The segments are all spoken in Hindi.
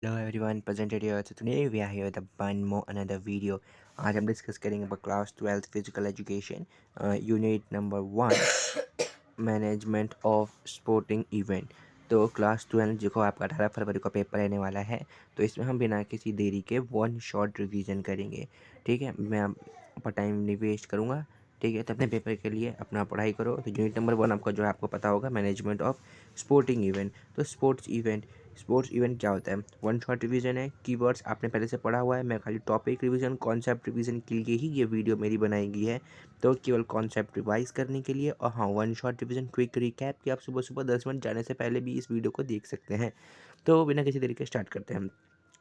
Hello everyone, presented here. So today we are here with one more another video. आज हम डिस्कस करेंगे about class 12 physical education unit number 1 management of sporting event. तो क्लास 12 जो आपका 18 फरवरी को पेपर रहने वाला है, तो इसमें हम बिना किसी देरी के वन शॉट रिवीजन करेंगे। ठीक है, मैं आपका टाइम नहीं वेस्ट करूँगा। ठीक है, तो अपने पेपर के लिए अपना पढ़ाई करो। तो यूनिट नंबर 1 आपका जो है आपको पता होगा, मैनेजमेंट ऑफ स्पोर्टिंग इवेंट। तो स्पोर्ट्स इवेंट क्या होता है? वन शॉट रिवीजन है। कीवर्ड्स आपने पहले से पढ़ा हुआ है, मैं खाली टॉपिक रिवीजन, कॉन्सेप्ट रिवीजन के लिए ही ये वीडियो मेरी बनाई गई है। तो केवल कॉन्सेप्ट रिवाइज करने के लिए, और हाँ, one shot revision quick recap कि आप सुबह सुबह 10 मिनट जाने से पहले भी इस वीडियो को देख सकते हैं। तो बिना किसी तरीके स्टार्ट करते हैं हम।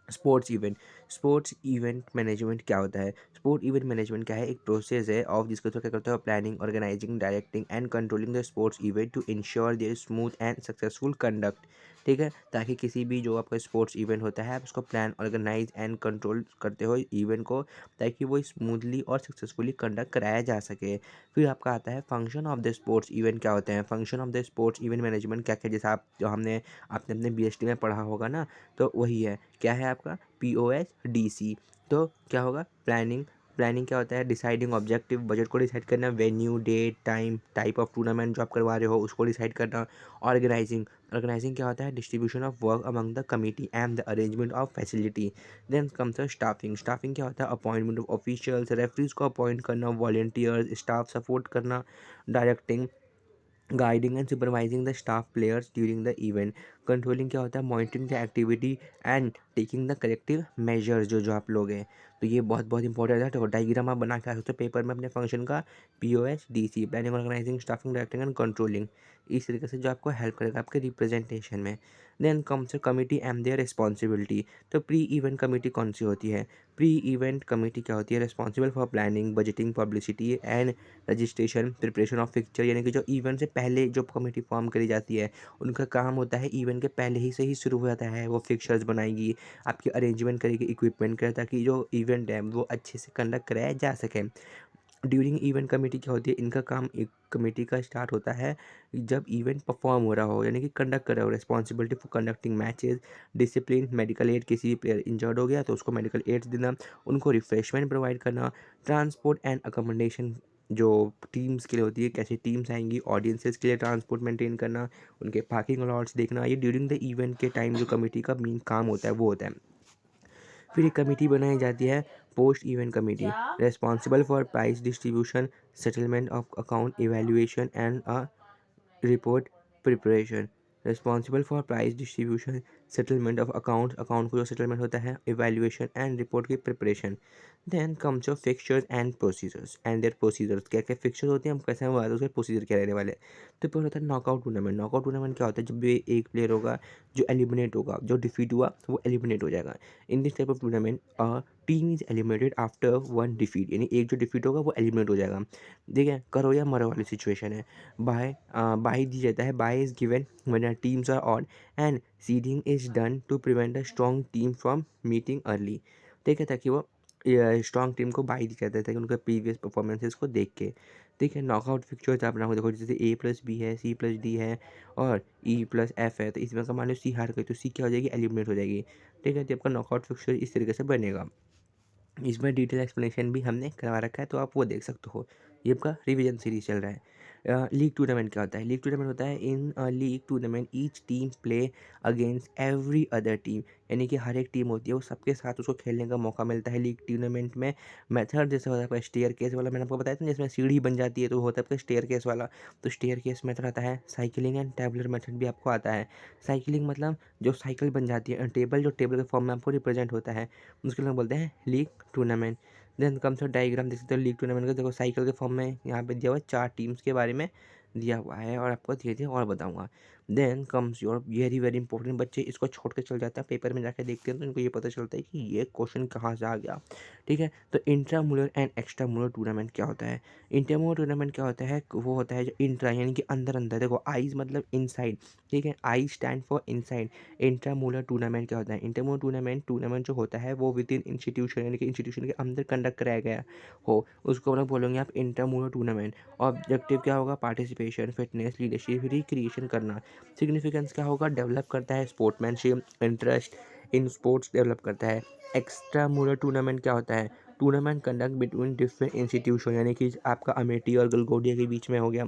स्पोर्ट्स इवेंट मैनेजमेंट क्या होता है? स्पोर्ट इवेंट मैनेजमेंट क्या है? एक प्रोसेस है ऑफ जिसको तो क्या करते हो, planning, organising, directing and controlling the sports event to ensure their smooth and successful conduct. ठीक है, ताकि किसी भी जो आपका स्पोर्ट्स इवेंट होता है, आप उसको प्लान, ऑर्गेनाइज एंड कंट्रोल करते हो इवेंट को, ताकि वो स्मूथली और सक्सेसफुली कंडक्ट कराया जा सके। फिर आपका आता है function of the sports event क्या होते हैं? Function of the sports event management क्या क्या, जैसे आप जो आपने अपने बीएसटी में पढ़ा होगा ना, तो वही है। क्या है आपका? POSDC। तो क्या होगा? प्लानिंग क्या होता है? डिसाइडिंग ऑब्जेक्टिव, बजट को डिसाइड करना, venue, date, time, type of tournament जो आप करवा रहे हो उसको डिसाइड करना। ऑर्गेनाइजिंग क्या होता है? Distribution of work among the committee and the arrangement of facility. Then comes staffing क्या होता है? अपॉइंटमेंट ऑफ ऑफिशियल्स, रेफरीज को अपॉइंट करना, वॉलेंटियर्स, स्टाफ सपोर्ट करना। Directing, guiding and supervising the staff players during the event. Controlling क्या होता है? Monitoring the activity and taking the corrective measures जो जो आप लोग हैं। तो ये बहुत बहुत इंपॉर्टेंट है। तो डायग्राम आप बना के आ सकते हो पेपर में अपने फंक्शन का। POSDC, planning, organising, staffing, directing and controlling. इस तरीके से जो आपको हेल्प करेगा आपके रिप्रेजेंटेशन में। Then comes committee and their responsibility. तो प्री इवेंट कमेटी कौन सी होती है? प्री इवेंट कमेटी क्या होती है? Responsible for planning, budgeting, publicity and registration, preparation of fixture. यानी कि जो इवेंट से पहले जो कमेटी फॉर्म करी जाती है, उनका काम होता है इवेंट के पहले ही से ही शुरू हो जाता है। वो फिक्चर्स बनाएगी, आपकी अरेंजमेंट करेगी इक्विपमेंट का, ताकि जो इवेंट है वो अच्छे से कंडक्ट कराया जा सके। ड्यूरिंग इवेंट कमेटी क्या होती है? इनका काम, एक कमेटी का स्टार्ट होता है जब इवेंट परफॉर्म हो रहा हो, यानी कि कंडक्ट कर रहा हो। Responsibility for conducting matches, discipline, medical aid, किसी प्लेयर इंजर्ड हो गया तो उसको मेडिकल एड्स देना, उनको रिफ्रेशमेंट प्रोवाइड करना। ट्रांसपोर्ट एंड अकोमोडेशन जो टीम्स के लिए होती है, कैसे टीम्स आएंगी, ऑडियंसेस के लिए ट्रांसपोर्ट मेंटेन करना, उनके पार्किंग लॉट्स देखना। ये ड्यूरिंग द इवेंट के टाइम जो कमेटी का मेन काम होता है वो होता है। फिर एक कमेटी बनाई जाती है, post event committee, responsible for prize distribution, settlement of account, evaluation and report preparation. Responsible for prize distribution, settlement of account को जो सेटलमेंट होता है, इवैल्यूएशन एंड रिपोर्ट की preparation. Then comes of fixtures and procedures and their procedures. क्या क्या फिक्सचर होते हैं, हम कैसे हम उसके प्रोसीजर क्या रहने वाले हैं। तो फिर होता है नॉकआउट टूर्नामेंट। नॉकआउट टूर्नामेंट क्या होता है? जब भी एक प्लेयर होगा जो एलिमिनेट होगा, जो डिफीट हुआ वो एलिमिनेट हो जाएगा। In this type of tournament team is eliminated after one defeat, यानी एक जो डिफीट होगा वो एलिमिनेट हो जाएगा। ठीक है, करो या मरो वाली सिचुएशन है। बाय दी जाता है, bye is given when teams are odd and seeding is done to prevent a strong team from meeting early. ठीक है, ताकि वो स्ट्रॉन्ग टीम को बाय दी जाता है, ताकि उनके प्रीवियस परफॉर्मेंसेस को देख के। ठीक है, नॉकआउट फिक्चर्स आप ना देखो, जैसे A+B है, C+D है और E+F है। तो इसमें का मान लो C हार गई तो C क्या हो जाएगी? एलिमिनेट हो जाएगी। ठीक है, तो आपका नॉकआउट फिक्चर इस तरीके से बनेगा। इसमें डिटेल एक्सप्लेनेशन भी हमने करवा रखा है, तो आप वो देख सकते हो। ये आपका रिवीजन सीरीज चल रहा है। लीग टूर्नामेंट क्या होता है? लीग टूर्नामेंट होता है, इन league tournament each team play against every other team. यानी कि हर एक टीम होती है, वो सबके साथ उसको खेलने का मौका मिलता है। लीग टूर्नामेंट में मेथड जैसे होता है आपका स्टेयर केस वाला, मैंने आपको बताया था, जिसमें सीढ़ी बन जाती है, तो होता है आपका स्टेयर केस वाला। तो स्टेयर केस मेथड आता है। साइकिलिंग एंड टेबलर मेथड भी आपको आता है। साइकिलिंग मतलब जो साइकिल बन जाती है, टेबल जो टेबल के फॉर्म में आपको रिप्रेजेंट होता है, उसके लिए बोलते हैं league tournament. Then comes diagram देख सकते हो लीग टूर्नामेंट का। देखो साइकिल के फॉर्म में यहाँ पे दिया हुआ है, 4 टीम्स के बारे में दिया हुआ है, और आपको धीरे धीरे और बताऊंगा। Then comes your very very important, बच्चे इसको छोड़ के चल जाते हैं, पेपर में जाके देखते हैं तो इनको ये पता चलता है कि ये क्वेश्चन कहाँ से आ गया। ठीक है, तो इंट्रामुलर एंड एक्स्ट्रामुलर टूर्नामेंट क्या होता है? इंट्रामुलर टूर्नामेंट क्या होता है? वो होता है जो इंट्रा यानी कि अंदर अंदर, देखो आइज मतलब इनसाइड। ठीक है, I stand for inside. Intramural tournament क्या होता है? इंट्रामुलर टूर्नामेंट जो होता है वो विद इन इंस्टीट्यूशन, यानी कि इंस्टीट्यूशन के अंदर कंडक्ट कराया गया हो, उसको हम लोग बोलेंगे आप इंट्रामुलर टूर्नामेंट। ऑब्जेक्टिव क्या होगा? पार्टिसिपेशन, फिटनेस, लीडरशिप, रिक्रिएशन करना। सिग्निफिकेंस क्या होगा? डेवलप करता है sportsmanship, interest in sports develop करता है। एक्स्ट्रा मुरल टूर्नामेंट क्या होता है? Tournament conduct between different institution, यानी कि आपका अमेठी और गलगोटिया के बीच में हो गया,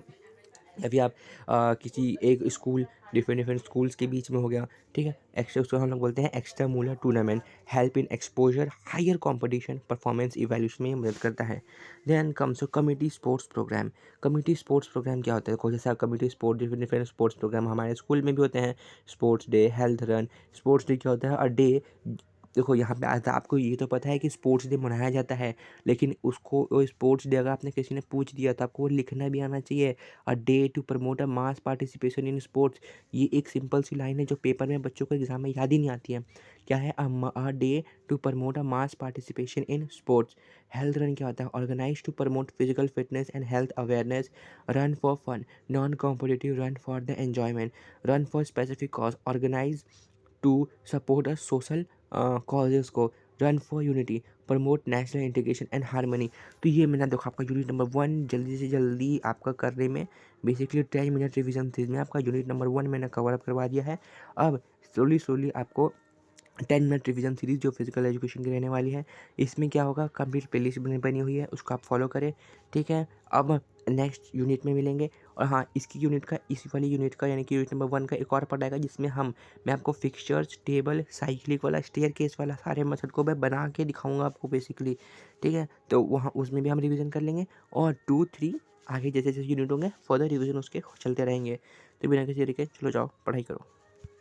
या फिर आप किसी एक स्कूल, डिफरेंट डिफरेंट स्कूल्स के बीच में हो गया, ठीक है। एक्स्ट्रा, उसको हम लोग बोलते हैं extramural tournament. Help in exposure, higher competition, performance evaluation में ये मदद करता है। Then comes to community sports programme. Community sports programme क्या होता है? देखो, जैसे community sport, different different sports programme हमारे स्कूल में भी होते हैं। Sports day, health run. Sports day क्या होता है? अ डे, देखो यहाँ पे आता, आपको ये तो पता है कि स्पोर्ट्स डे मनाया जाता है, लेकिन उसको वो स्पोर्ट्स डे अगर आपने किसी ने पूछ दिया तो आपको वो लिखना भी आना चाहिए। A day to promote a mass participation in sports. ये एक सिंपल सी लाइन है जो पेपर में बच्चों को एग्जाम में याद ही नहीं आती है। क्या है? A day to promote a mass participation in sports. Health run क्या होता है? Organise to promote physical fitness and health awareness. Run for fun, non competitive run for the enjoyment. Run for specific cause, organise to support a social causes को। Run for unity, promote national integration and harmony. तो ये मैंने देखो आपका यूनिट नंबर 1 जल्दी से जल्दी आपका करने में बेसिकली 10 मिनट रिवीजन थी, इसमें आपका यूनिट नंबर 1 मैंने कवर अप करवा दिया है। अब स्लोली स्लोली आपको 10 मिनट रिवीजन सीरीज़ जो फिजिकल एजुकेशन की रहने वाली है, इसमें क्या होगा, कंप्लीट प्लेलिस्ट बनी बनी हुई है, उसको आप फॉलो करें, ठीक है। अब नेक्स्ट यूनिट में मिलेंगे। और हाँ, इसकी यूनिट का, इसी वाली यूनिट का यानी कि यूनिट नंबर 1 का एक और पार्ट आएगा, जिसमें मैं आपको फिक्सचर्स, टेबल, साइक्लिक वाला, स्टेयर केस वाला सारे मेथड को मैं बना के दिखाऊंगा आपको बेसिकली, ठीक है। तो वहाँ उसमें भी हम रिवीजन कर लेंगे, और 2 3 आगे जैसे जैसे यूनिट होंगे फर्दर रिवीजन उसके चलते रहेंगे। तो बिना किसी तरीके चलो जाओ पढ़ाई करो।